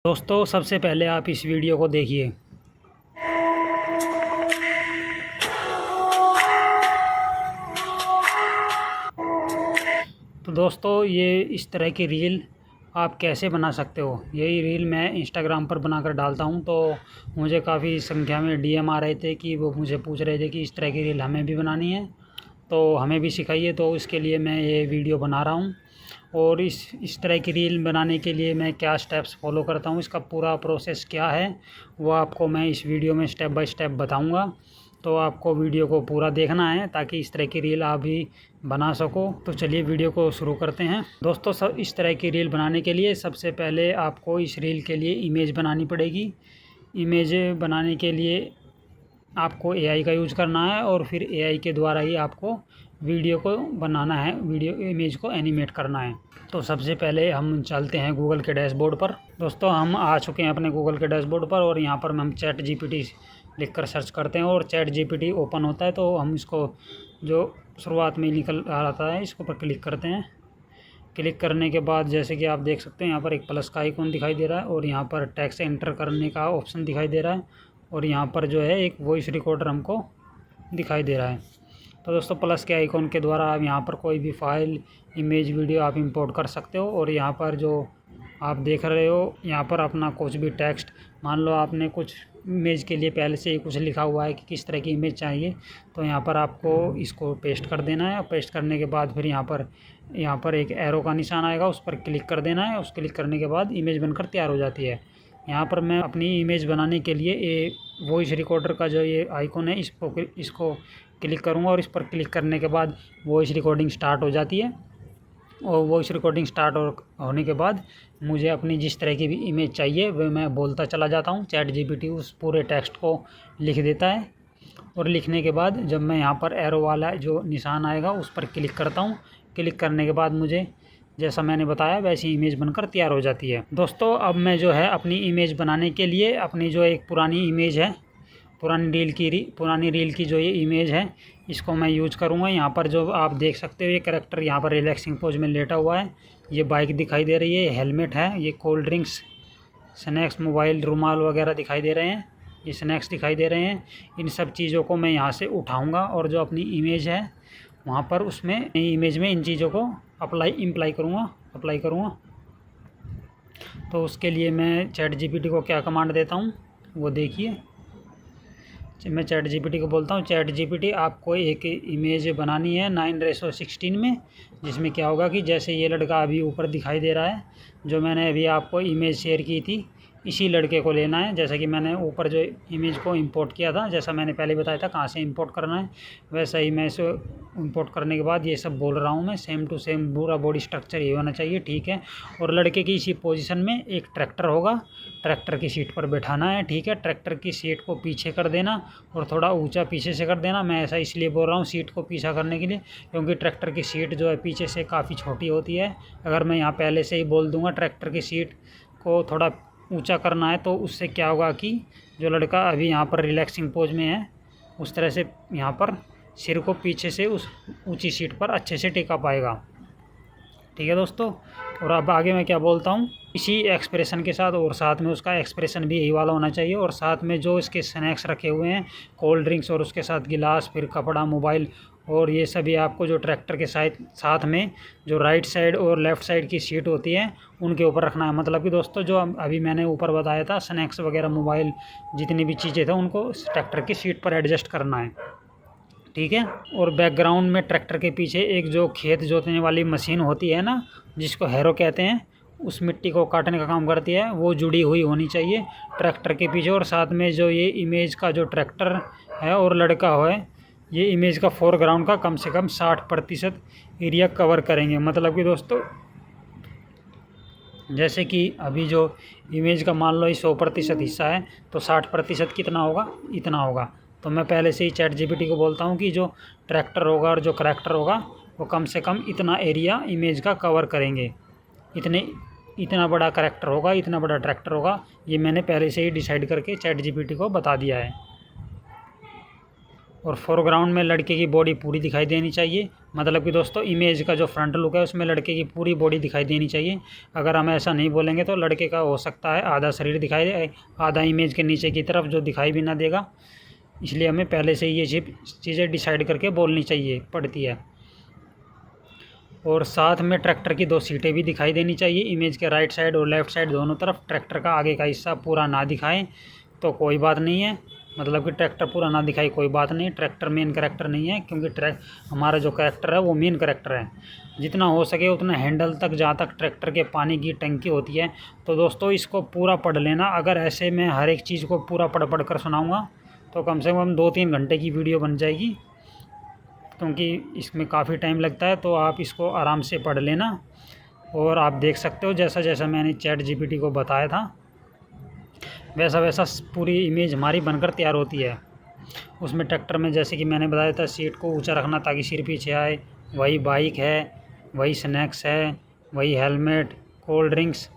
दोस्तों सबसे पहले आप इस वीडियो को देखिए। तो दोस्तों ये इस तरह की रील आप कैसे बना सकते हो, यही रील मैं इंस्टाग्राम पर बनाकर डालता हूँ। तो मुझे काफ़ी संख्या में डीएम आ रहे थे कि वो मुझे पूछ रहे थे कि इस तरह की रील हमें भी बनानी है, तो हमें भी सिखाइए। तो इसके लिए मैं ये वीडियो बना रहा हूँ। और इस तरह की रील बनाने के लिए मैं क्या स्टेप्स फॉलो करता हूँ, इसका पूरा प्रोसेस क्या है, वो आपको मैं इस वीडियो में स्टेप बाय स्टेप बताऊँगा। तो आपको वीडियो को पूरा देखना है ताकि इस तरह की रील आप भी बना सको। तो चलिए वीडियो को शुरू करते हैं। दोस्तों सब इस तरह की रील बनाने के लिए सबसे पहले आपको इस रील के लिए इमेज बनानी पड़ेगी। इमेज बनाने के लिए आपको एआई का यूज़ करना है और फिर एआई के द्वारा ही आपको वीडियो को बनाना है, वीडियो इमेज को एनिमेट करना है। तो सबसे पहले हम चलते हैं गूगल के डैशबोर्ड पर। दोस्तों हम आ चुके हैं अपने गूगल के डैशबोर्ड पर और यहाँ पर हम चैट जीपीटी लिख कर सर्च करते हैं और चैट जीपीटी ओपन होता है। तो हम इसको जो शुरुआत में निकल आता है इसको पर क्लिक करते हैं। क्लिक करने के बाद जैसे कि आप देख सकते हैं यहाँ पर एक प्लस का आइकॉन दिखाई दे रहा है और यहाँ पर टेक्स्ट एंटर करने का ऑप्शन दिखाई दे रहा है और यहाँ पर जो है एक वॉइस रिकॉर्डर हमको दिखाई दे रहा है। तो दोस्तों प्लस के आइकॉन के द्वारा आप यहाँ पर कोई भी फाइल, इमेज, वीडियो आप इंपोर्ट कर सकते हो। और यहाँ पर जो आप देख रहे हो यहाँ पर अपना कुछ भी टेक्स्ट, मान लो आपने कुछ इमेज के लिए पहले से ही कुछ लिखा हुआ है कि किस तरह की इमेज चाहिए, तो यहाँ पर आपको इसको पेस्ट कर देना है। और पेस्ट करने के बाद फिर यहाँ पर एक एरो का निशान आएगा, उस पर क्लिक कर देना है। उस क्लिक करने के बाद इमेज बनकर तैयार हो जाती है। यहाँ पर मैं अपनी इमेज बनाने के लिए ये वॉइस रिकॉर्डर का जो ये आइकॉन है इसको क्लिक करूँगा और इस पर क्लिक करने के बाद वॉइस रिकॉर्डिंग स्टार्ट हो जाती है। और वॉइस रिकॉर्डिंग स्टार्ट होने के बाद मुझे अपनी जिस तरह की भी इमेज चाहिए वह मैं बोलता चला जाता हूँ। चैट जीपीटी उस पूरे टेक्स्ट को लिख देता है और लिखने के बाद जब मैं यहाँ पर एरो वाला जो निशान आएगा उस पर क्लिक करता हूँ, क्लिक करने के बाद मुझे जैसा मैंने बताया वैसी इमेज बनकर तैयार हो जाती है। दोस्तों अब मैं जो है अपनी इमेज बनाने के लिए अपनी जो एक पुरानी इमेज है, पुरानी रील की जो ये इमेज है इसको मैं यूज़ करूँगा। यहाँ पर जो आप देख सकते हो ये कैरेक्टर यहाँ पर रिलैक्सिंग पोज में लेटा हुआ है, ये बाइक दिखाई दे रही है, हेलमेट है, ये कोल्ड ड्रिंक्स, स्नैक्स, मोबाइल, रुमाल वगैरह दिखाई दे रहे हैं, ये स्नैक्स दिखाई दे रहे हैं। इन सब चीज़ों को मैं यहाँ से उठाऊँगा और जो अपनी इमेज है वहाँ पर उसमें इमेज में इन चीज़ों को अप्लाई करूँगा। तो उसके लिए मैं चैट जीपीटी को क्या कमांड देता हूँ वो देखिए। मैं चैट जीपीटी को बोलता हूँ, चैट जीपीटी आपको एक इमेज बनानी है 9:16 में, जिसमें क्या होगा कि जैसे ये लड़का अभी ऊपर दिखाई दे रहा है, जो मैंने अभी आपको इमेज शेयर की थी इसी लड़के को लेना है। जैसा कि मैंने ऊपर जो इमेज को इंपोर्ट किया था, जैसा मैंने पहले बताया था कहाँ से इंपोर्ट करना है, वैसा ही मैं इसे इंपोर्ट करने के बाद ये सब बोल रहा हूँ मैं, सेम टू सेम पूरा बॉडी स्ट्रक्चर ये होना चाहिए, ठीक है। और लड़के की इसी पोजीशन में एक ट्रैक्टर होगा, ट्रैक्टर की सीट पर बैठाना है, ठीक है। ट्रैक्टर की सीट को पीछे कर देना और थोड़ा ऊँचा पीछे से कर देना। मैं ऐसा इसलिए बोल रहा हूँ सीट को पीछा करने के लिए क्योंकि ट्रैक्टर की सीट जो है पीछे से काफ़ी छोटी होती है। अगर मैं यहाँ पहले से ही बोल दूँगा ट्रैक्टर की सीट को थोड़ा ऊंचा करना है तो उससे क्या होगा कि जो लड़का अभी यहाँ पर रिलैक्सिंग पोज में है उस तरह से यहाँ पर सिर को पीछे से उस ऊंची सीट पर अच्छे से टिका पाएगा, ठीक है दोस्तों। और अब आगे मैं क्या बोलता हूँ, इसी एक्सप्रेशन के साथ और साथ में उसका एक्सप्रेशन भी यही वाला होना चाहिए। और साथ में जो इसके स्नैक्स रखे हुए हैं, कोल्ड ड्रिंक्स और उसके साथ गिलास, फिर कपड़ा, मोबाइल और ये सभी आपको जो ट्रैक्टर के साथ में जो राइट साइड और लेफ़्ट साइड की सीट होती है उनके ऊपर रखना है। मतलब कि दोस्तों जो अभी मैंने ऊपर बताया था स्नैक्स वगैरह, मोबाइल, जितनी भी चीज़ें थे उनको ट्रैक्टर की सीट पर एडजस्ट करना है, ठीक है। और बैकग्राउंड में ट्रैक्टर के पीछे एक जो खेत जोतने वाली मशीन होती है ना, जिसको हैरो कहते हैं, उस मिट्टी को काटने का काम करती है, वो जुड़ी हुई होनी चाहिए ट्रैक्टर के पीछे। और साथ में जो ये इमेज का जो ट्रैक्टर है और लड़का है, ये इमेज का फोरग्राउंड का कम से कम 60% एरिया कवर करेंगे। मतलब कि दोस्तों जैसे कि अभी जो इमेज का मान लो 100% हिस्सा है तो 60% कितना होगा, इतना होगा। तो मैं पहले से ही चैट जीपीटी को बोलता हूँ कि जो ट्रैक्टर होगा और जो करैक्टर होगा वो कम से कम इतना एरिया इमेज का कवर करेंगे, इतना बड़ा करैक्टर होगा, इतना बड़ा ट्रैक्टर होगा। ये मैंने पहले से ही डिसाइड करके चैट जीपीटी को बता दिया है। और फोरग्राउंड में लड़के की बॉडी पूरी दिखाई देनी चाहिए, मतलब कि दोस्तों इमेज का जो फ्रंट लुक है उसमें लड़के की पूरी बॉडी दिखाई देनी चाहिए। अगर हम ऐसा नहीं बोलेंगे तो लड़के का हो सकता है आधा शरीर दिखाई दे, आधा इमेज के नीचे की तरफ जो दिखाई भी ना देगा। इसलिए हमें पहले से ये चीज़ें डिसाइड करके बोलनी चाहिए पड़ती है। और साथ में ट्रैक्टर की 2 सीटें भी दिखाई देनी चाहिए, इमेज के राइट साइड और लेफ़्ट साइड दोनों तरफ। ट्रैक्टर का आगे का हिस्सा पूरा ना दिखाएं तो कोई बात नहीं है, मतलब कि ट्रैक्टर पूरा ना दिखाई कोई बात नहीं। ट्रैक्टर मेन कैरेक्टर नहीं है, क्योंकि हमारा जो कैरेक्टर है वो मेन कैरेक्टर है। जितना हो सके उतना हैंडल तक, जहाँ तक ट्रैक्टर के पानी की टंकी होती है। तो दोस्तों इसको पूरा पढ़ लेना। अगर ऐसे मैं हर एक चीज़ को पूरा पढ़ कर सुनाऊँगा तो कम से कम 2-3 घंटे की वीडियो बन जाएगी, क्योंकि इसमें काफ़ी टाइम लगता है। तो आप इसको आराम से पढ़ लेना। और आप देख सकते हो जैसा जैसा मैंने ChatGPT को बताया था वैसा वैसा पूरी इमेज हमारी बनकर तैयार होती है। उसमें ट्रैक्टर में जैसे कि मैंने बताया था सीट को ऊंचा रखना ताकि सिर पीछे आए, वही बाइक है, वही स्नैक्स है, वही हेलमेट, कोल्ड ड्रिंक्स,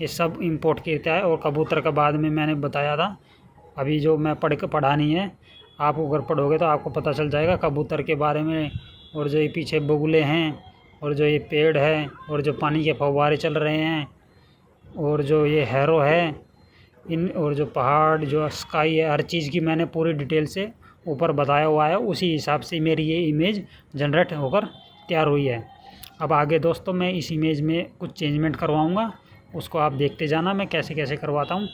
ये सब इंपोर्ट किया है। और कबूतर का बाद में मैंने बताया था, अभी जो मैं पढ़ा नहीं है, आप अगर पढ़ोगे तो आपको पता चल जाएगा कबूतर के बारे में। और जो ये पीछे बगुले हैं, और जो ये पेड़ है, और जो पानी के फव्वारे चल रहे हैं, और जो ये हैरो है, और जो पहाड़, जो स्काई है, हर चीज़ की मैंने पूरी डिटेल से ऊपर बताया हुआ है। उसी हिसाब से मेरी ये इमेज जनरेट होकर तैयार हुई है। अब आगे दोस्तों मैं इस इमेज में कुछ चेंजमेंट करवाऊँगा, उसको आप देखते जाना मैं कैसे कैसे करवाता हूँ।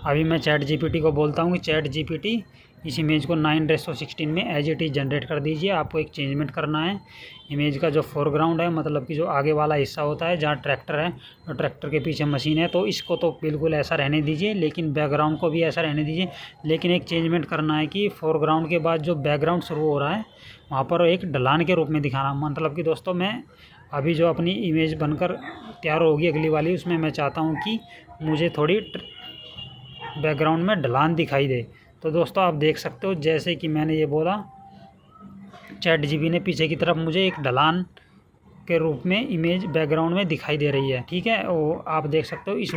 अभी मैं ChatGPT को बोलता हूँ कि ChatGPT इस इमेज को 9:16 में एज इट इज़ जनरेट कर दीजिए। आपको एक चेंजमेंट करना है। इमेज का जो फोरग्राउंड है, मतलब कि जो आगे वाला हिस्सा होता है जहाँ ट्रैक्टर है और ट्रैक्टर के पीछे मशीन है, तो इसको तो बिल्कुल ऐसा रहने दीजिए, लेकिन बैकग्राउंड को भी ऐसा रहने दीजिए। लेकिन एक चेंजमेंट करना है कि फोरग्राउंड के बाद जो बैकग्राउंड शुरू हो रहा है वहाँ पर एक ढलान के रूप में दिखाना। मतलब कि दोस्तों मैं अभी जो अपनी इमेज बनकर तैयार होगी अगली वाली, उसमें मैं चाहता हूँ कि मुझे थोड़ी बैकग्राउंड में ढलान दिखाई दे। तो दोस्तों आप देख सकते हो जैसे कि मैंने ये बोला, ChatGPT ने पीछे की तरफ मुझे एक ढलान के रूप में इमेज बैकग्राउंड में दिखाई दे रही है। ठीक है, और आप देख सकते हो इस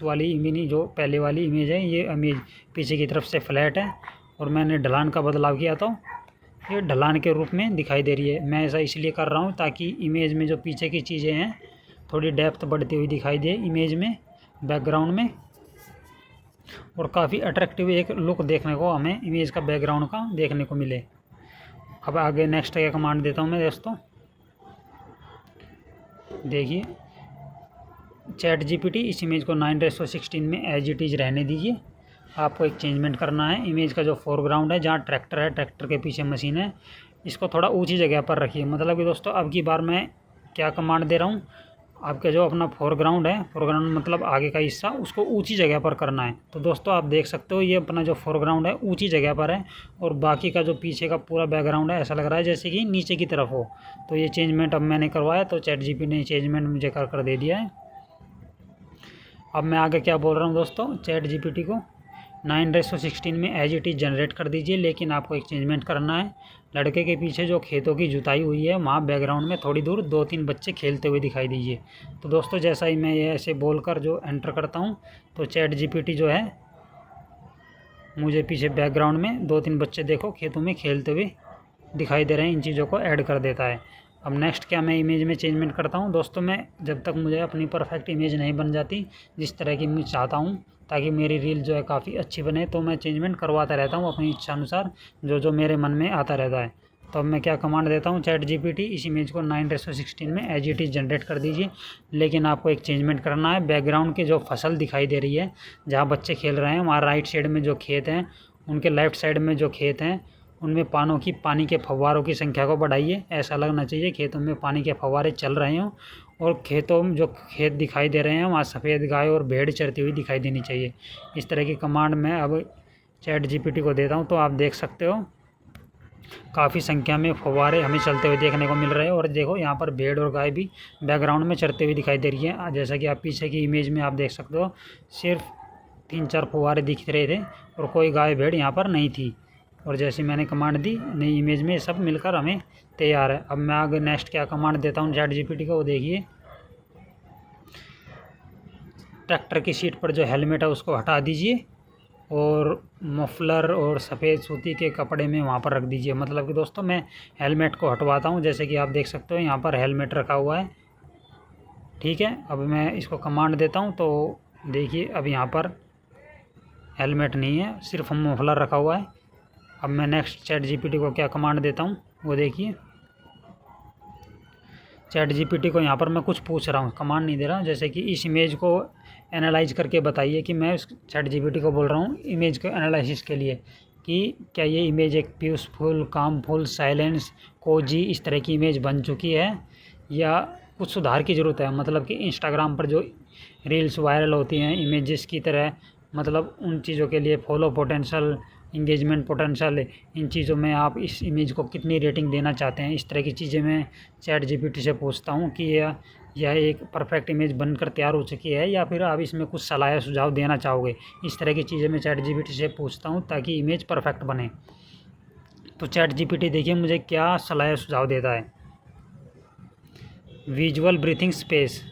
वाली इमेज, जो पहले वाली इमेज है, ये इमेज पीछे की तरफ से फ्लैट है और मैंने ढलान का बदलाव किया तो ये ढलान के रूप में दिखाई दे रही है। मैं ऐसा इसलिए कर रहा हूँ ताकि इमेज में जो पीछे की चीज़ें हैं थोड़ी डेप्थ बढ़ती हुई दिखाई दे इमेज में, बैकग्राउंड में, और काफ़ी अट्रैक्टिव एक लुक देखने को हमें इमेज का बैकग्राउंड का देखने को मिले। अब आगे नेक्स्ट का कमांड देता हूँ मैं दोस्तों, देखिए ChatGPT इस इमेज को 9:16 में एज इट इज़ रहने दीजिए। आपको एक चेंजमेंट करना है। इमेज का जो फोरग्राउंड है जहाँ ट्रैक्टर है, ट्रैक्टर के पीछे मशीन है, इसको थोड़ा ऊंची जगह पर रखिए। मतलब कि दोस्तों अब की बार मैं क्या कमांड दे रहा हूँ, आपका जो अपना फोरग्राउंड है, फोरग्राउंड मतलब आगे का हिस्सा, उसको ऊंची जगह पर करना है। तो दोस्तों आप देख सकते हो ये अपना जो फोरग्राउंड है ऊंची जगह पर है, और बाकी का जो पीछे का पूरा बैकग्राउंड है ऐसा लग रहा है जैसे कि नीचे की तरफ हो। तो ये चेंजमेंट अब मैंने करवाया, तो ChatGPT ने चेंजमेंट मुझे कर दे दिया है। अब मैं आगे क्या बोल रहा हूँ दोस्तों, ChatGPT को 9:16 में एज इट इज़ जनरेट कर दीजिए, लेकिन आपको एक चेंजमेंट करना है। लड़के के पीछे जो खेतों की जुताई हुई है वहाँ बैकग्राउंड में थोड़ी दूर 2-3 बच्चे खेलते हुए दिखाई दीजिए। तो दोस्तों जैसा ही मैं ये ऐसे बोलकर जो एंटर करता हूँ तो ChatGPT जो है मुझे पीछे बैकग्राउंड में 2-3 बच्चे देखो खेतों में खेलते हुए दिखाई दे रहे हैं, इन चीज़ों को ऐड कर देता है। अब नेक्स्ट क्या मैं इमेज में चेंजमेंट करता हूँ दोस्तों, मैं जब तक मुझे अपनी परफेक्ट इमेज नहीं बन जाती जिस तरह की मैं चाहता हूँ ताकि मेरी रील जो है काफ़ी अच्छी बने, तो मैं चेंजमेंट करवाता रहता हूँ अपनी इच्छा अनुसार जो मेरे मन में आता रहता है। तो अब मैं क्या कमांड देता हूँ, ChatGPT इस इमेज को 9:16 में एज इट इज़ जनरेट कर दीजिए, लेकिन आपको एक चेंजमेंट करना है। बैकग्राउंड की जो फसल दिखाई दे रही है जहाँ बच्चे खेल रहे हैं वहाँ राइट साइड में जो खेत हैं, उनके लेफ़्ट साइड में जो खेत हैं उनमें पानी के फव्वारों की संख्या को बढ़ाइए। ऐसा लगना चाहिए खेतों में पानी के फव्वारे चल रहे हों, और खेतों में जो खेत दिखाई दे रहे हैं वहाँ सफ़ेद गाय और भेड़ चरती हुई दिखाई देनी चाहिए। इस तरह की कमांड मैं अब ChatGPT को देता हूँ। तो आप देख सकते हो काफ़ी संख्या में फव्वारे हमें चलते हुए देखने को मिल रहे हैं, और देखो यहाँ पर भेड़ और गाय भी बैकग्राउंड में चरते हुए दिखाई दे रही है। जैसा कि आप पीछे की इमेज में आप देख सकते हो सिर्फ 3-4 फव्वारे दिख रहे थे और कोई गाय भेड़ यहाँ पर नहीं थी, और जैसे मैंने कमांड दी नई इमेज में सब मिलकर हमें तैयार है। अब मैं आगे नेक्स्ट क्या कमांड देता हूँ ChatGPT को, वो देखिए ट्रैक्टर की सीट पर जो हेलमेट है उसको हटा दीजिए, और मफलर और सफ़ेद सूती के कपड़े में वहाँ पर रख दीजिए। मतलब कि दोस्तों मैं हेलमेट को हटवाता हूँ, जैसे कि आप देख सकते हो यहाँ पर हेलमेट रखा हुआ है। ठीक है, अब मैं इसको कमांड देता हूँ तो देखिए अब यहाँ पर हेलमेट नहीं है, सिर्फ मफलर रखा हुआ है। अब मैं नेक्स्ट चैट जीपीटी को क्या कमांड देता हूँ वो देखिए। चैट जीपीटी को यहाँ पर मैं कुछ पूछ रहा हूँ, कमांड नहीं दे रहा हूँ, जैसे कि इस इमेज को एनालाइज करके बताइए कि मैं उस चैट जीपीटी को बोल रहा हूँ इमेज को एनालिसिस के लिए कि क्या ये इमेज एक पीसफुल, कामफुल, साइलेंस, कोजी इस तरह की इमेज बन चुकी है या कुछ सुधार की ज़रूरत है। मतलब कि इंस्टाग्राम पर जो रील्स वायरल होती हैं इमेजेस की तरह, मतलब उन चीज़ों के लिए फॉलो पोटेंशियल, इंगेजमेंट पोटेंशियल, इन चीज़ों में आप इस इमेज को कितनी रेटिंग देना चाहते हैं, इस तरह की चीज़ें मैं चैट जीपीटी से पूछता हूँ कि यह एक परफेक्ट इमेज बनकर तैयार हो चुकी है या फिर आप इसमें कुछ सलाह या सुझाव देना चाहोगे। इस तरह की चीज़ें मैं चैट जीपीटी से पूछता हूँ ताकि इमेज परफेक्ट बने। तो चैट जीपीटी देखिए मुझे क्या सलाह या सुझाव देता है। विजुअल ब्रीथिंग स्पेस,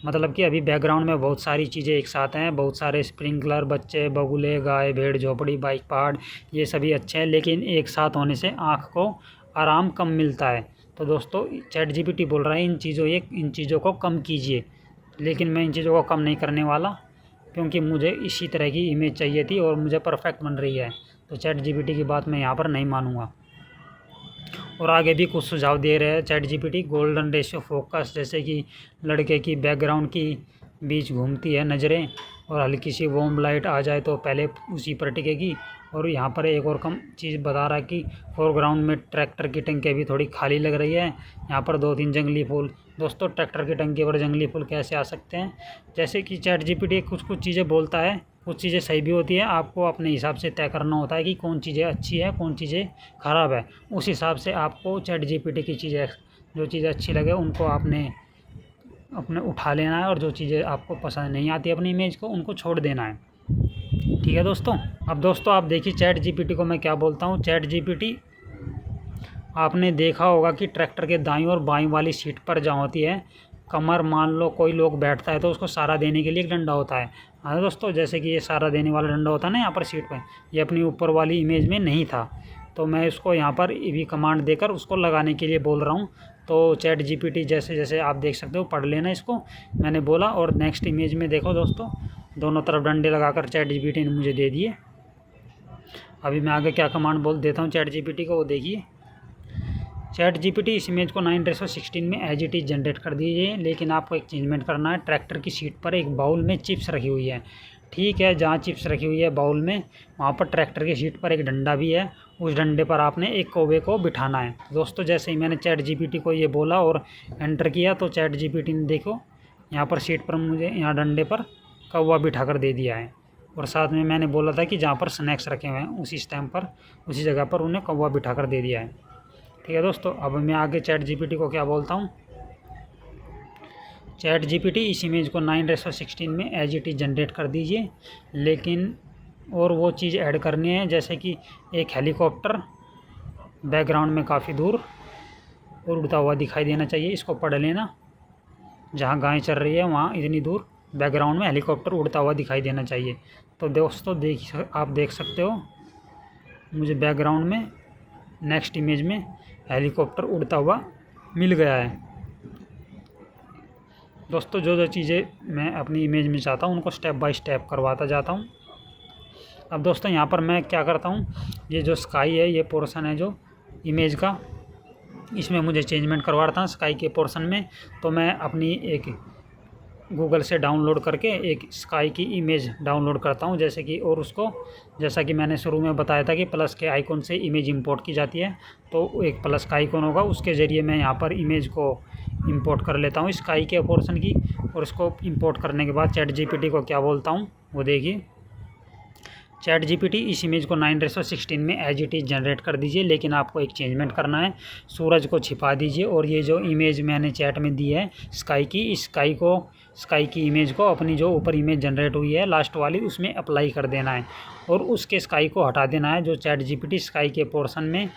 मतलब कि अभी बैकग्राउंड में बहुत सारी चीज़ें एक साथ हैं, बहुत सारे स्प्रिंकलर, बच्चे, बगुले, गाय, भेड़, झोपड़ी, बाइक, पहाड़, ये सभी अच्छे हैं, लेकिन एक साथ होने से आँख को आराम कम मिलता है। तो दोस्तों चैट जीपीटी बोल रहा है इन चीज़ों को कम कीजिए, लेकिन मैं इन चीज़ों को कम नहीं करने वाला क्योंकि मुझे इसी तरह की इमेज चाहिए थी और मुझे परफेक्ट बन रही है। तो चैट जीपीटी की बात मैं यहाँ पर नहीं मानूँगा। और आगे भी कुछ सुझाव दे रहे हैं chat GPT. Golden ratio focus, जैसे कि लड़के की बैकग्राउंड की बीच घूमती है नज़रें और हल्की सी वॉर्म लाइट आ जाए तो पहले उसी पर टिकेगी। और यहाँ पर एक और कम चीज़ बता रहा है कि फोरग्राउंड में ट्रैक्टर की टंकी भी थोड़ी खाली लग रही है, यहाँ पर 2-3 जंगली फूल। दोस्तों ट्रैक्टर की टंकी पर जंगली फूल कैसे आ सकते हैं? जैसे कि चैट जीपीटी कुछ कुछ चीज़ें बोलता है, कुछ चीज़ें सही भी होती है, आपको अपने हिसाब से तय करना होता है कि कौन चीज़ें अच्छी है, कौन चीज़ें ख़राब है। उस हिसाब से आपको चैट जीपीटी की चीज़ें, जो चीज़ें अच्छी लगे उनको आपने अपने उठा लेना है और जो चीज़ें आपको पसंद नहीं आती अपनी इमेज को उनको छोड़ देना है। ठीक है दोस्तों। अब दोस्तों आप देखिए चैट जीपीटी को मैं क्या बोलता हूँ। चैट जीपीटी, आपने देखा होगा कि ट्रैक्टर के दाईं और बाईं वाली सीट पर जहाँ होती है कमर, मान लो कोई लोग बैठता है तो उसको सहारा देने के लिए एक डंडा होता है। हाँ दोस्तों, जैसे कि ये सहारा देने वाला डंडा होता है ना यहाँ पर सीट पर, ये अपनी ऊपर वाली इमेज में नहीं था, तो मैं इसको यहाँ पर भी कमांड देकर उसको लगाने के लिए बोल रहा हूँ। तो चैट जीपीटी जैसे जैसे आप देख सकते हो, पढ़ लेना इसको, मैंने बोला। और नेक्स्ट इमेज में देखो दोस्तों, दोनों तरफ डंडे लगाकर चैट जीपीटी ने मुझे दे दिए। अभी मैं आगे क्या कमांड बोल देता हूँ चैट जीपीटी को, वो देखिए। चैट जीपीटी इस इमेज को 9:16 में एज इट इज़ जनरेट कर दीजिए, लेकिन आपको एक चेंजमेंट करना है। ट्रैक्टर की सीट पर एक बाउल में चिप्स रखी हुई है, ठीक है, जहाँ चिप्स रखी हुई है बाउल में, वहाँ पर ट्रैक्टर की सीट पर एक डंडा भी है, उस डंडे पर आपने एक कौवे को बिठाना है। दोस्तों जैसे ही मैंने चैट जीपीटी को ये बोला और एंटर किया तो चैट जीपीटी ने देखो यहाँ पर सीट पर मुझे यहाँ डंडे पर कौवा बिठा कर दे दिया है। और साथ में मैंने बोला था कि जहाँ पर स्नैक्स रखे हुए हैं उसी स्टैम्प पर, उसी जगह पर उन्हें कौवा बिठा कर दे दिया है। ठीक है दोस्तों। अब मैं आगे चैट जीपीटी को क्या बोलता हूँ। चैट जीपीटी इस इमेज को 9:16 में एज इट इज़ जनरेट कर दीजिए, लेकिन और वो चीज़ ऐड करनी है, जैसे कि एक हेलीकॉप्टर बैकग्राउंड में काफ़ी दूर और उड़ता हुआ दिखाई देना चाहिए। इसको पढ़ लेना, जहाँ गाय चल रही है वहाँ इतनी दूर बैकग्राउंड में हेलीकॉप्टर उड़ता हुआ दिखाई देना चाहिए। तो दोस्तों आप देख सकते हो मुझे बैकग्राउंड में नेक्स्ट इमेज में हेलीकॉप्टर उड़ता हुआ मिल गया है। दोस्तों जो जो चीज़ें मैं अपनी इमेज में चाहता हूँ उनको स्टेप बाय स्टेप करवाता जाता हूँ। अब दोस्तों यहाँ पर मैं क्या करता हूँ, ये जो स्काई है, ये पोर्शन है जो इमेज का, इसमें मुझे चेंजमेंट करवाता हूँ स्काई के पोर्शन में। तो मैं अपनी एक गूगल से डाउनलोड करके एक स्काई की इमेज डाउनलोड करता हूँ, जैसे कि, और उसको जैसा कि मैंने शुरू में बताया था कि प्लस के आइकॉन से इमेज इंपोर्ट की जाती है, तो एक प्लस का आइकॉन होगा, उसके ज़रिए मैं यहाँ पर इमेज को इंपोर्ट कर लेता हूँ स्काई के पोर्शन की। और उसको इंपोर्ट करने के बाद चैट जीपीटी को क्या बोलता हूँ वो देखिए। चैट जीपीटी इस इमेज को 9:16 में एज इट इज़ जनरेट कर दीजिए, लेकिन आपको एक चेंजमेंट करना है, सूरज को छिपा दीजिए और ये जो इमेज मैंने चैट में दी है स्काई की, इस स्काई की इमेज को अपनी जो ऊपर इमेज जनरेट हुई है लास्ट वाली उसमें अप्लाई कर देना है और उसके स्काई को हटा देना है। जो चैट जीपीटी स्काई के पोर्शन में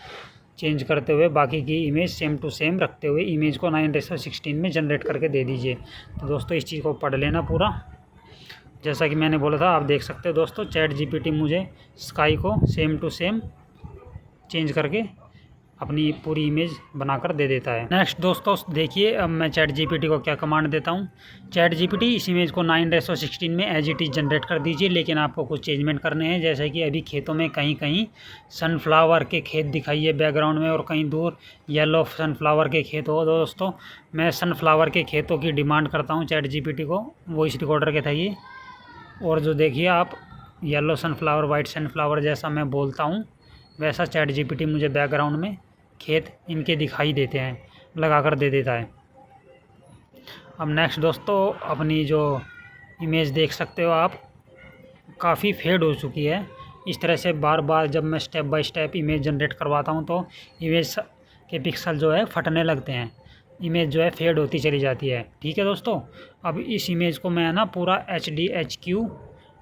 चेंज करते हुए बाकी की इमेज सेम टू सेम रखते हुए इमेज को 9:16 में जनरेट करके दे दीजिए। तो दोस्तों इस चीज़ को पढ़ लेना पूरा। जैसा कि मैंने बोला था, आप देख सकते हो दोस्तों, चैट जीपीटी मुझे स्काई को सेम टू सेम चेंज करके अपनी पूरी इमेज बनाकर दे देता है। नेक्स्ट दोस्तों देखिए, अब मैं चैट जीपीटी को क्या कमांड देता हूँ। चैट जीपीटी इस इमेज को 9:16 में एज इट इज़ जनरेट कर दीजिए, लेकिन आपको कुछ चेंजमेंट करने हैं। जैसे कि अभी खेतों में कहीं कहीं सनफ्लावर के खेत दिखाइए बैकग्राउंड में, और कहीं दूर येलो सनफ्लावर के खेत हो। दोस्तों मैं सनफ्लावर के खेतों की डिमांड करता हूँ चैट जीपीटी को वॉइस रिकॉर्डर के थ्रू। और जो देखिए आप येलो सनफ्लावर, वाइट सनफ्लावर जैसा मैं बोलता हूँ, वैसा चैट जीपीटी मुझे बैकग्राउंड में खेत इनके दिखाई देते हैं, लगा कर दे देता है। अब नेक्स्ट दोस्तों, अपनी जो इमेज देख सकते हो आप, काफ़ी फेड हो चुकी है। इस तरह से बार बार जब मैं step by step image generate करवाता हूँ तो इमेज के पिक्सल जो है फटने लगते हैं, इमेज जो है फेड होती चली जाती है। ठीक है दोस्तों, अब इस इमेज को मैं ना पूरा HD HQ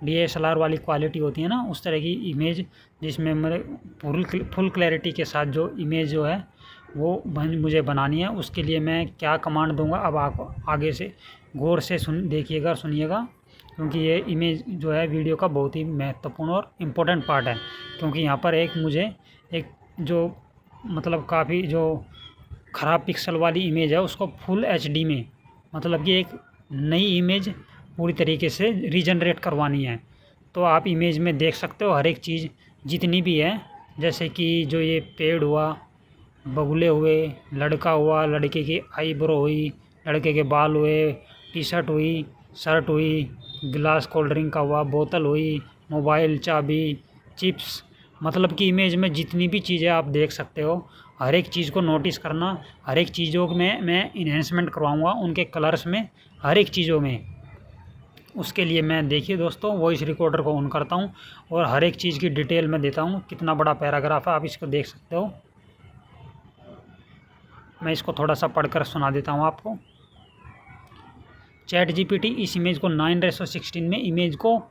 DSLR वाली क्वालिटी होती है ना, उस तरह की इमेज जिसमें मेरे फुल क्लैरिटी के साथ जो इमेज जो है वो मुझे बनानी है। उसके लिए मैं क्या कमांड दूंगा, अब आप आगे से गौर से देखिएगा, सुनिएगा, क्योंकि ये इमेज जो है वीडियो का बहुत ही महत्वपूर्ण और इम्पोर्टेंट पार्ट है। क्योंकि यहाँ पर मुझे एक जो मतलब काफ़ी जो ख़राब पिक्सल वाली इमेज है उसको फुल HD में, मतलब कि एक नई इमेज पूरी तरीके से रीजनरेट करवानी है। तो आप इमेज में देख सकते हो हर एक चीज़ जितनी भी है, जैसे कि जो ये पेड़ हुआ, बगुले हुए, लड़का हुआ, लड़के की आईब्रो हुई, लड़के के बाल हुए, टी शर्ट हुई, शर्ट हुई, गिलास कोल्ड ड्रिंक का हुआ, बोतल हुई, मोबाइल, चाबी, चिप्स, मतलब कि इमेज में जितनी भी चीज़ें आप देख सकते हो, हर एक चीज़ को नोटिस करना। हर एक चीज़ों में मैं इन्हेंसमेंट करवाऊँगा, उनके कलर्स में, हर एक चीज़ों में। उसके लिए मैं देखिए दोस्तों वॉइस रिकॉर्डर को ऑन करता हूँ और हर एक चीज़ की डिटेल में देता हूँ। कितना बड़ा पैराग्राफ है, आप इसको देख सकते हो। मैं इसको थोड़ा सा पढ़कर सुना देता हूँ आपको। चैट जीपीटी इस इमेज को 9:16 में इमेज को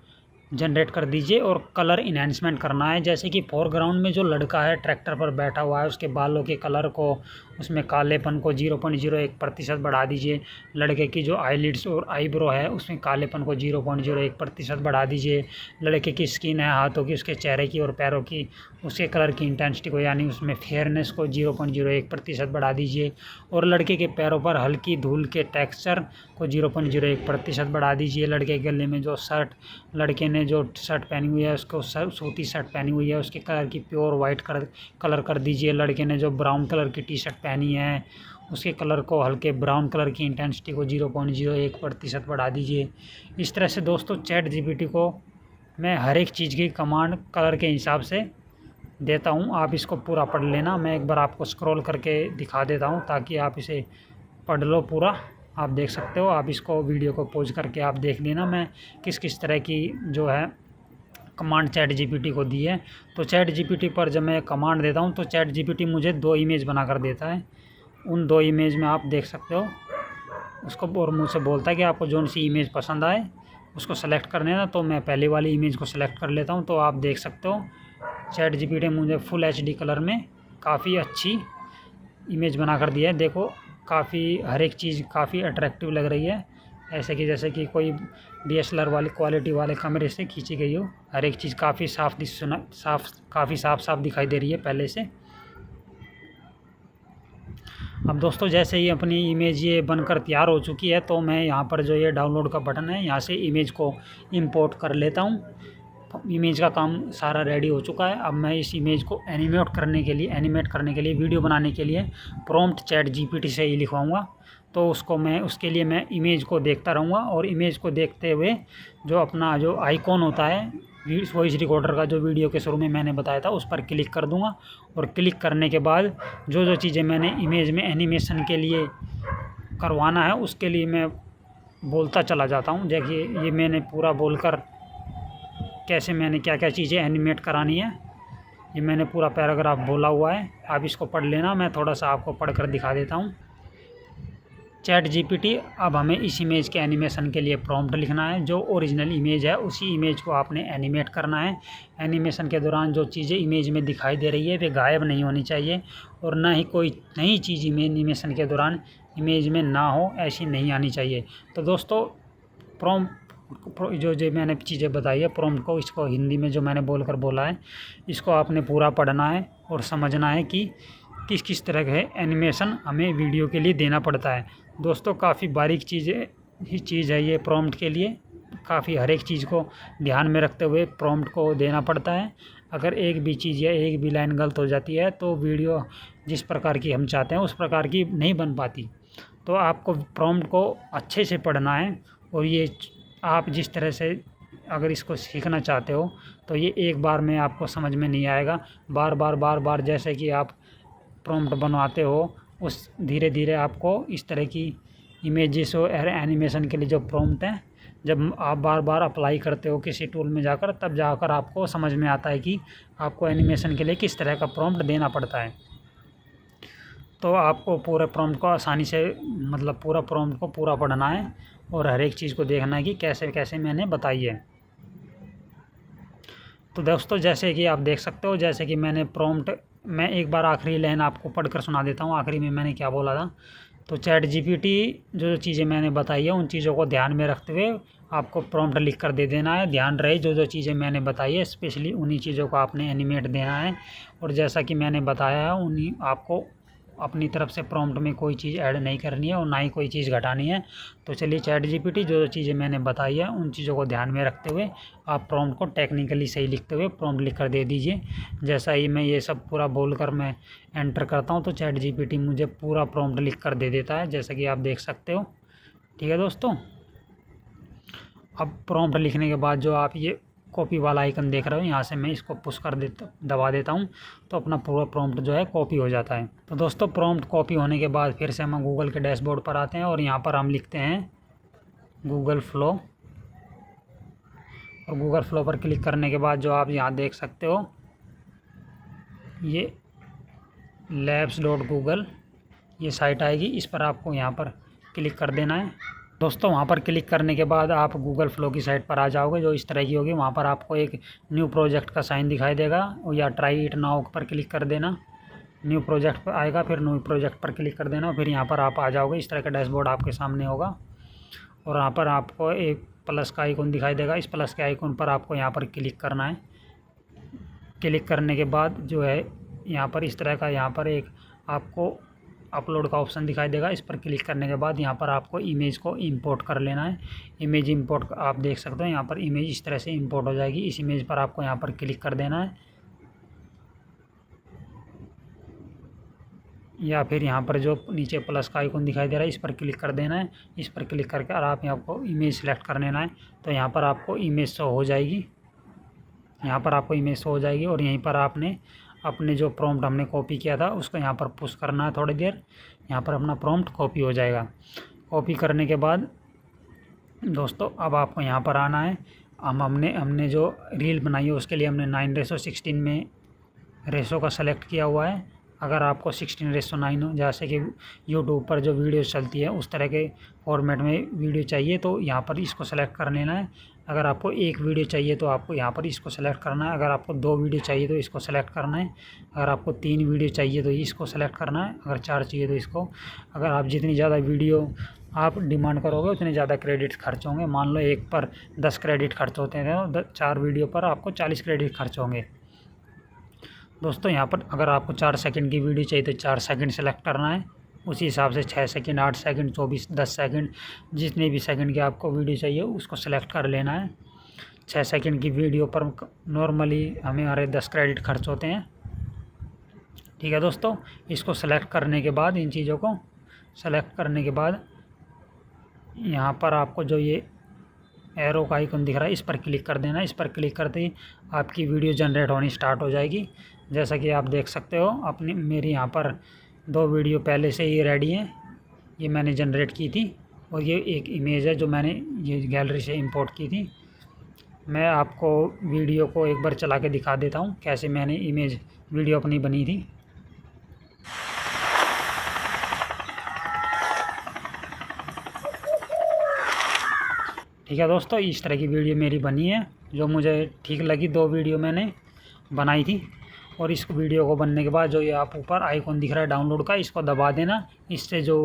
जनरेट कर दीजिए और कलर इन्हेंसमेंट करना है। जैसे कि फोरग्राउंड में जो लड़का है ट्रैक्टर पर बैठा हुआ है, उसके बालों के कलर को, उसमें कालेपन को 0.01% बढ़ा दीजिए। लड़के की जो आईलिड्स और आईब्रो है उसमें कालेपन को 0.01% बढ़ा दीजिए। लड़के की स्किन है हाथों की, उसके चेहरे की और पैरों की, उसके कलर की इंटेंसिटी को यानी उसमें फेयरनेस को 0.01% बढ़ा दीजिए। और लड़के के पैरों पर हल्की धूल के टेक्सचर को 0.01% बढ़ा दीजिए। लड़के के गले में जो शर्ट, लड़के ने जो शर्ट पहनी हुई है उसको सूती शर्ट पहनी हुई है, उसके कलर की प्योर वाइट कलर कर दीजिए। लड़के ने जो ब्राउन कलर की टी शर्ट पहनी है उसके कलर को, हल्के ब्राउन कलर की इंटेंसिटी को 0.01% बढ़ा दीजिए। इस तरह से दोस्तों चैट जीपीटी को मैं हर एक चीज़ की कमांड कलर के हिसाब से देता हूँ। आप इसको पूरा पढ़ लेना, मैं एक बार आपको स्क्रॉल करके दिखा देता हूँ ताकि आप इसे पढ़ लो पूरा। आप देख सकते हो, आप इसको वीडियो को पॉज करके आप देख लेना मैं किस किस तरह की जो है कमांड चैट जीपीटी को दी है। तो चैट जीपीटी पर जब मैं कमांड देता हूँ तो चैट जीपीटी मुझे 2 इमेज बना कर देता है। उन 2 इमेज में आप देख सकते हो उसको, और मुझसे बोलता है कि आपको जौन सी इमेज पसंद आए उसको सेलेक्ट करने ना। तो मैं पहले वाली इमेज को सेलेक्ट कर लेता हूँ। तो आप देख सकते हो चैट जीपीटी मुझे फुल HD कलर में काफ़ी अच्छी इमेज बना कर दिया है। देखो काफ़ी हर एक चीज़ काफ़ी अट्रैक्टिव लग रही है, ऐसे कि जैसे कि कोई DSLR वाली क्वालिटी वाले कैमरे से खींची गई हो। हर एक चीज़ काफ़ी काफ़ी साफ दिखाई दे रही है पहले से। अब दोस्तों जैसे ही अपनी इमेज ये बनकर तैयार हो चुकी है तो मैं यहाँ पर जो ये डाउनलोड का बटन है यहाँ से इमेज को इंपोर्ट कर लेता हूँ। इमेज का काम सारा रेडी हो चुका है। अब मैं इस इमेज को एनिमेट करने के लिए वीडियो बनाने के लिए प्रॉम्प्ट चैट जीपीटी से ही लिखवाऊँगा। तो उसके लिए मैं इमेज को देखता रहूँगा और इमेज को देखते हुए जो अपना जो आइकॉन होता है वॉइस रिकॉर्डर का, जो वीडियो के शुरू में मैंने बताया था, उस पर क्लिक कर दूँगा। और क्लिक करने के बाद जो चीज़ें मैंने इमेज में एनिमेशन के लिए करवाना है उसके लिए मैं बोलता चला जाता हूँ। देखिए ये मैंने पूरा बोलकर कैसे मैंने क्या क्या चीज़ें एनिमेट करानी है ये मैंने पूरा पैराग्राफ बोला हुआ है। आप इसको पढ़ लेना, मैं थोड़ा सा आपको पढ़कर दिखा देता हूँ। चैट जीपीटी, अब हमें इस इमेज के एनिमेशन के लिए प्रॉम्प्ट लिखना है। जो ओरिजिनल इमेज है उसी इमेज को आपने एनिमेट करना है। एनिमेशन के दौरान जो चीज़ें इमेज में दिखाई दे रही है वे गायब नहीं होनी चाहिए, और ना ही कोई नई चीज़ इमेज में ना हो, ऐसी नहीं आनी चाहिए। तो दोस्तों जो जो मैंने चीज़ें बताई है प्रॉम्प्ट को, इसको हिंदी में जो मैंने बोला है, इसको आपने पूरा पढ़ना है और समझना है कि किस किस तरह के एनिमेशन हमें वीडियो के लिए देना पड़ता है। दोस्तों काफ़ी बारीक चीज़ है ये प्रॉम्प्ट के लिए, काफ़ी हर एक चीज़ को ध्यान में रखते हुए प्रॉम्प्ट को देना पड़ता है। अगर एक भी चीज़ या एक भी लाइन गलत हो जाती है तो वीडियो जिस प्रकार की हम चाहते हैं उस प्रकार की नहीं बन पाती। तो आपको प्रॉम्प्ट को अच्छे से पढ़ना है और ये आप जिस तरह से अगर इसको सीखना चाहते हो तो ये एक बार में आपको समझ में नहीं आएगा। बार बार जैसे कि आप प्रॉम्प्ट बनवाते हो उस धीरे धीरे आपको इस तरह की इमेजेस और एनिमेशन के लिए जो प्रॉम्प्ट हैं, जब आप बार बार अप्लाई करते हो किसी टूल में जाकर, तब जाकर आपको समझ में आता है कि आपको एनिमेशन के लिए किस तरह का प्रॉम्प्ट देना पड़ता है। तो आपको पूरे प्रॉम्प्ट को आसानी से मतलब पूरा प्रॉम्प्ट को पूरा पढ़ना है और हर एक चीज़ को देखना है कि कैसे कैसे मैंने बताई है। तो दोस्तों जैसे कि आप देख सकते हो, जैसे कि मैंने प्रॉम्प्ट, मैं एक बार आखिरी लाइन आपको पढ़कर सुना देता हूँ आखिरी में मैंने क्या बोला था। तो चैट जीपीटी जो चीज़ें मैंने बताई है उन चीज़ों को ध्यान में रखते हुए आपको प्रॉम्प्ट लिख कर दे देना है। ध्यान रहे जो चीज़ें मैंने बताई है स्पेशली उन्हीं चीज़ों को आपने एनिमेट देना है। और जैसा कि मैंने बताया है उन्हीं आपको अपनी तरफ से प्रॉम्प्ट में कोई चीज़ ऐड नहीं करनी है और ना ही कोई चीज़ घटानी है। तो चलिए चैट जीपीटी जो चीज़ें मैंने बताई है उन चीज़ों को ध्यान में रखते हुए आप प्रॉम्प्ट को टेक्निकली सही लिखते हुए प्रॉम्प्ट लिख कर दे दीजिए। जैसा ही मैं ये सब पूरा बोलकर मैं एंटर करता हूँ तो चैट जीपीटी मुझे पूरा प्रॉम्प्ट लिख कर दे देता है, जैसा कि आप देख सकते हो। ठीक है दोस्तों, अब प्रॉम्प्ट लिखने के बाद जो आप ये कॉपी वाला आइकन देख रहे हो, यहाँ से मैं इसको पुश कर दबा देता हूँ तो अपना पूरा प्रॉम्प्ट जो है कॉपी हो जाता है। तो दोस्तों प्रॉम्प्ट कॉपी होने के बाद फिर से हम गूगल के डैशबोर्ड पर आते हैं और यहाँ पर हम लिखते हैं गूगल फ्लो। और गूगल फ्लो पर क्लिक करने के बाद जो आप यहाँ देख सकते हो ये labs.google ये साइट आएगी, इस पर आपको यहाँ पर क्लिक कर देना है। दोस्तों वहाँ पर क्लिक करने के बाद आप गूगल फ्लो की साइट पर आ जाओगे जो इस तरह की होगी। वहाँ पर आपको एक न्यू प्रोजेक्ट का साइन दिखाई देगा और या ट्राई इट नाउ पर क्लिक कर देना। न्यू प्रोजेक्ट पर आएगा, फिर न्यू प्रोजेक्ट पर क्लिक कर देना, फिर यहाँ पर आप आ जाओगे। इस तरह का डैशबोर्ड आपके सामने होगा और यहाँ पर आपको एक प्लस का आइकॉन दिखाई देगा। इस प्लस के आइकॉन पर आपको यहाँ पर क्लिक करना है। क्लिक करने के बाद जो है यहाँ पर इस तरह का यहाँ पर एक आपको अपलोड का ऑप्शन दिखाई देगा। इस पर क्लिक करने के बाद यहाँ पर आपको इमेज को इंपोर्ट कर लेना है। इमेज इंपोर्ट आप देख सकते हो यहाँ पर इमेज इस तरह से इंपोर्ट हो जाएगी। इस इमेज पर आपको यहाँ पर क्लिक कर देना है या फिर यहाँ पर जो नीचे प्लस का आइकॉन दिखाई दे रहा है इस पर क्लिक कर देना है। इस पर क्लिक करके और आप यहाँ को इमेज सेलेक्ट कर लेना है। तो यहाँ पर आपको इमेज शो हो जाएगी, यहाँ पर आपको इमेज शो हो जाएगी और यहीं पर आपने अपने जो प्रॉम्प्ट हमने कॉपी किया था उसको यहाँ पर पुश करना है थोड़ी देर। यहाँ पर अपना प्रॉम्प्ट कॉपी हो जाएगा। कॉपी करने के बाद दोस्तों अब आपको यहाँ पर आना है। हमने जो रील बनाई है उसके लिए हमने 9:16 में रेशो का सेलेक्ट किया हुआ है। अगर आपको 16:9 हो जैसे कि यूट्यूब पर जो वीडियो चलती है उस तरह के फॉर्मेट में वीडियो चाहिए तो यहाँ पर इसको सेलेक्ट कर लेना है। अगर आपको एक वीडियो चाहिए तो आपको यहाँ पर इसको सेलेक्ट करना है। अगर आपको 2 वीडियो चाहिए तो इसको सेलेक्ट करना है। अगर आपको 3 वीडियो चाहिए तो इसको सेलेक्ट करना है। अगर 4 चाहिए तो इसको। अगर आप जितनी ज़्यादा वीडियो आप डिमांड करोगे उतने ज़्यादा क्रेडिट खर्च होंगे। मान लो एक पर 10 क्रेडिट खर्च होते हैं तो 4 वीडियो पर आपको 40 क्रेडिट खर्च होंगे। दोस्तों यहाँ पर अगर आपको 4 सेकंड की वीडियो चाहिए तो 4 सेकंड सेलेक्ट करना है। उसी हिसाब से 6 सेकंड, 8 सेकंड, 24, 10 सेकंड जितने भी सेकंड की आपको वीडियो चाहिए उसको सेलेक्ट कर लेना है। 6 सेकंड की वीडियो पर नॉर्मली हमारे 10 क्रेडिट खर्च होते हैं। ठीक है दोस्तों, इसको सेलेक्ट करने के बाद इन चीज़ों को सेलेक्ट करने के बाद यहाँ पर आपको जो ये एरो का आइकन दिख रहा है इस पर क्लिक कर देना। इस पर क्लिक करते ही आपकी वीडियो जनरेट होनी स्टार्ट हो जाएगी। जैसा कि आप देख सकते हो अपनी मेरी यहाँ पर 2 वीडियो पहले से ही रेडी हैं, ये मैंने जनरेट की थी और ये एक इमेज है जो मैंने ये गैलरी से इंपोर्ट की थी। मैं आपको वीडियो को एक बार चला के दिखा देता हूँ कैसे मैंने इमेज वीडियो अपनी बनी थी। ठीक है दोस्तों, इस तरह की वीडियो मेरी बनी है जो मुझे ठीक लगी। 2 वीडियो मैंने बनाई थी और इस वीडियो को बनने के बाद जो ये आप ऊपर आइकॉन दिख रहा है डाउनलोड का, इसको दबा देना। इससे जो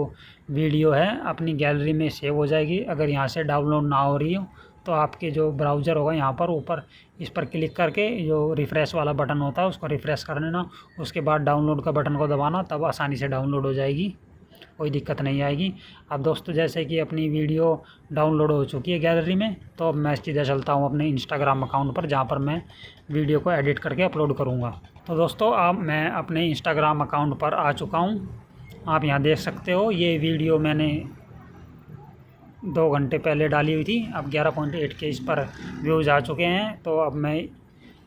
वीडियो है अपनी गैलरी में सेव हो जाएगी। अगर यहाँ से डाउनलोड ना हो रही हो तो आपके जो ब्राउज़र होगा यहाँ पर ऊपर इस पर क्लिक करके जो रिफ़्रेश वाला बटन होता है उसको रिफ़्रेश कर लेना। उसके बाद डाउनलोड का बटन को दबाना, तब आसानी से डाउनलोड हो जाएगी, कोई दिक्कत नहीं आएगी। अब दोस्तों जैसे कि अपनी वीडियो डाउनलोड हो चुकी है गैलरी में, तो अब मैं सीधा चलता हूँ अपने इंस्टाग्राम अकाउंट पर, जहाँ पर मैं वीडियो को एडिट करके अपलोड करूँगा। तो दोस्तों अब मैं अपने इंस्टाग्राम अकाउंट पर आ चुका हूँ। आप यहाँ देख सकते हो ये वीडियो मैंने 2 घंटे पहले डाली हुई थी। अब 11.8 के इस पर व्यूज़ आ चुके हैं। तो अब मैं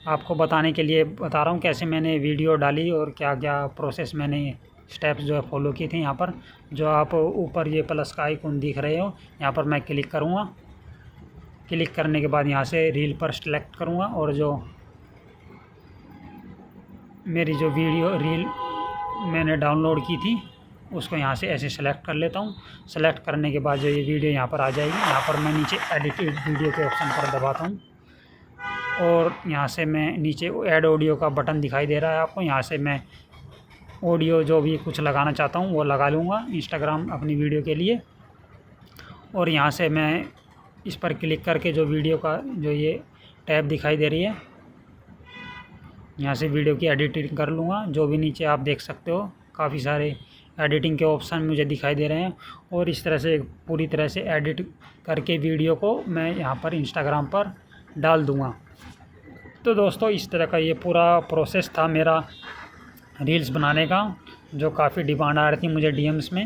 आपको बताने के लिए बता रहा हूँ कैसे मैंने वीडियो डाली और क्या क्या प्रोसेस मैंने स्टेप्स जो है फॉलो किए थे। यहाँ पर जो आप ऊपर ये प्लस का आइकन दिख रहे हो, यहाँ पर मैं क्लिक करूँगा। क्लिक करने के बाद यहाँ से रील पर सेलेक्ट करूँगा और जो मेरी जो वीडियो रील मैंने डाउनलोड की थी उसको यहाँ से ऐसे सेलेक्ट कर लेता हूँ। सेलेक्ट करने के बाद जो ये वीडियो यहाँ पर आ जाएगी, यहाँ पर मैं नीचे एडिटेड वीडियो के ऑप्शन पर दबाता हूँ और यहाँ से मैं नीचे ऐड ऑडियो का बटन दिखाई दे रहा है आपको, यहाँ से मैं ऑडियो जो भी कुछ लगाना चाहता हूँ वो लगा लूँगा इंस्टाग्राम अपनी वीडियो के लिए। और यहाँ से मैं इस पर क्लिक करके जो वीडियो का जो ये टैब दिखाई दे रही है, यहाँ से वीडियो की एडिटिंग कर लूँगा। जो भी नीचे आप देख सकते हो काफ़ी सारे एडिटिंग के ऑप्शन मुझे दिखाई दे रहे हैं और इस तरह से पूरी तरह से एडिट करके वीडियो को मैं यहाँ पर इंस्टाग्राम पर डाल दूँगा। तो दोस्तों इस तरह का ये पूरा प्रोसेस था मेरा रील्स बनाने का, जो काफ़ी डिमांड आ रही थी मुझे डीएम्स में।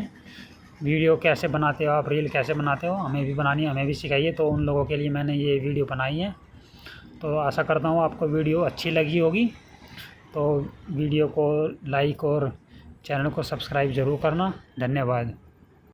वीडियो कैसे बनाते हो आप, रील कैसे बनाते हो, हमें भी बनानी है, हमें भी सिखाइए। तो उन लोगों के लिए मैंने ये वीडियो बनाई है। तो आशा करता हूँ आपको वीडियो अच्छी लगी होगी। तो वीडियो को लाइक और चैनल को सब्सक्राइब ज़रूर करना। धन्यवाद।